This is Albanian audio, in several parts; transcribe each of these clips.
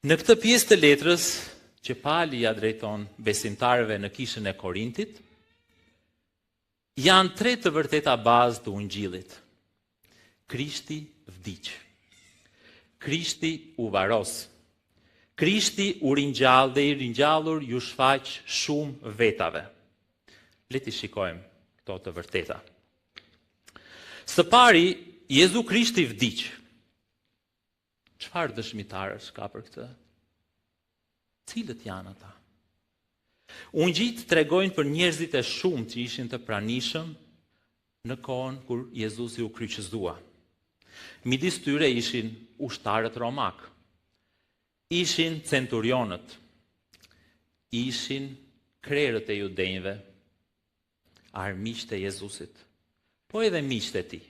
Në këtë pjesë të letrës që Pali ja drejton besimtarëve në kishën e Korintit, janë 3 të vërteta bazë të ungjillit. Krishti vdiq. Krishti u varos. Krishti u ringjall dhe i ringjallur ju shfaq shumë vetave. Le të shikojmë këto të vërteta. Së pari, Jezu Krishti vdiq. Çfarë dëshmitarësh ka për këtë? Cilët janë ata? Ungjillit tregojnë për njerëzit e shumë që ishin të pranishëm në kohën kur Jezusi u kryqëzua. Midis tyre ishin ushtarët romak, ishin centurionët, ishin krerët e judenjve, armiqtë e Jezusit, po edhe miqtë e tij.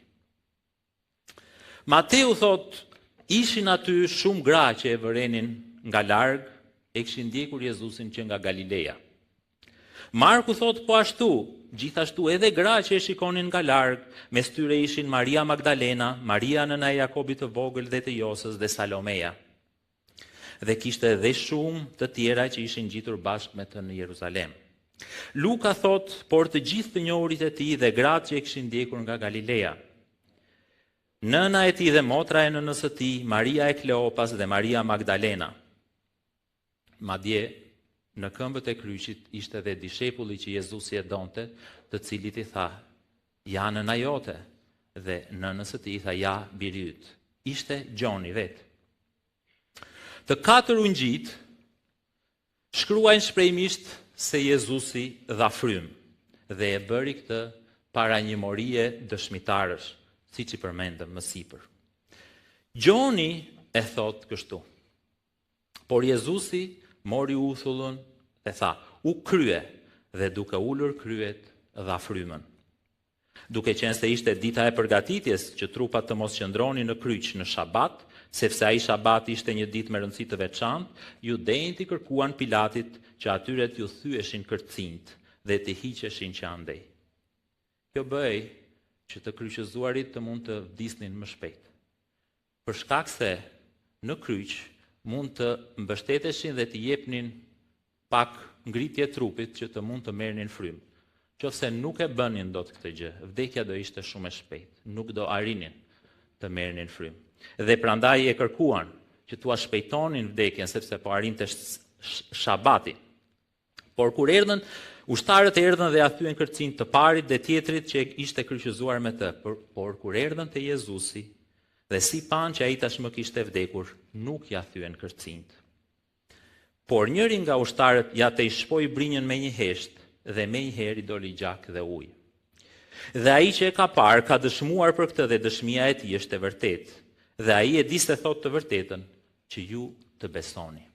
Mateu thot, ishin aty shumë gra që e vërenin nga larg, e kishin ndjekur Jezusin që nga Galileja. Marku thot po ashtu, gjithashtu edhe gra që e shikonin nga larg, mes tyre ishin Maria Magdalena, Maria nëna e Jakobit të vogël dhe të Josës dhe Salomeja. Dhe kishte edhe shumë të tjera që ishin gjitur bashkë me të në Jeruzalem. Luka thot, por të gjithë të njohurit e tij dhe gratë që e kishin ndjekur nga Galileja. Nëna e tij dhe motra e nënës së tij, Maria e Kleopas dhe Maria Magdalena. Madje në këmbët e kryqit ishte edhe dishepulli që Jezusi e donte, të cilit i tha, ja nëna jote, dhe nënës së tij i tha, ja biri yt. Ishte Gjoni vetë. Të 4 ungjillit shkruajnë shprehimisht se Jezusi dha frymë dhe e bëri këtë para një morie dëshmitarësh, siç i përmendëm më sipër. Gjoni e thot kështu. Por Jezusi mori uthullën dhe tha, u krye, dhe duke ulur kryet dha frymën. Duke qenë se ishte dita e përgatitjes që trupat të mos qëndronin në kryq në shabat, sepse ai shabat ishte një ditë me rëndësi të veçantë, judejt i kërkuan Pilatit që atyre t'ju thyeshin kërcinjt dhe t'i hiqeshin që andej. Kjo bëj që të kryqëzuarit të mund të vdisnin më shpejt. Për shkak se në kryq mund të mbështeteshin dhe t'i jepnin pak ngritje trupit që të mund të merrnin frymë. Qofse nuk e bënin dot këtë gjë, vdekja do ishte shumë e shpejtë, nuk do arrinin të merrnin frymë. Dhe prandaj e kërkuan që t'ua shpejtonin vdekjen sepse po arrinte shabati. Por kur erdhën, ushtarët erdhën dhe ja thyen kërcinjt të parit dhe tjetrit që ishte kryqëzuar me të. Por kur erdhën te Jezusi dhe si pan që ai tashmë kishte vdekur, nuk ja thyen kërcinjt. Por njëri nga ushtarët ja te i shpoi brinjën me një heshtë dhe me një herë i doli gjak dhe ujë. Dhe ai që e ka parë ka dëshmuar për këtë dhe dëshmia e tij është e vërtetë. Dhe ai e di se thot të vërtetën që ju të besoni.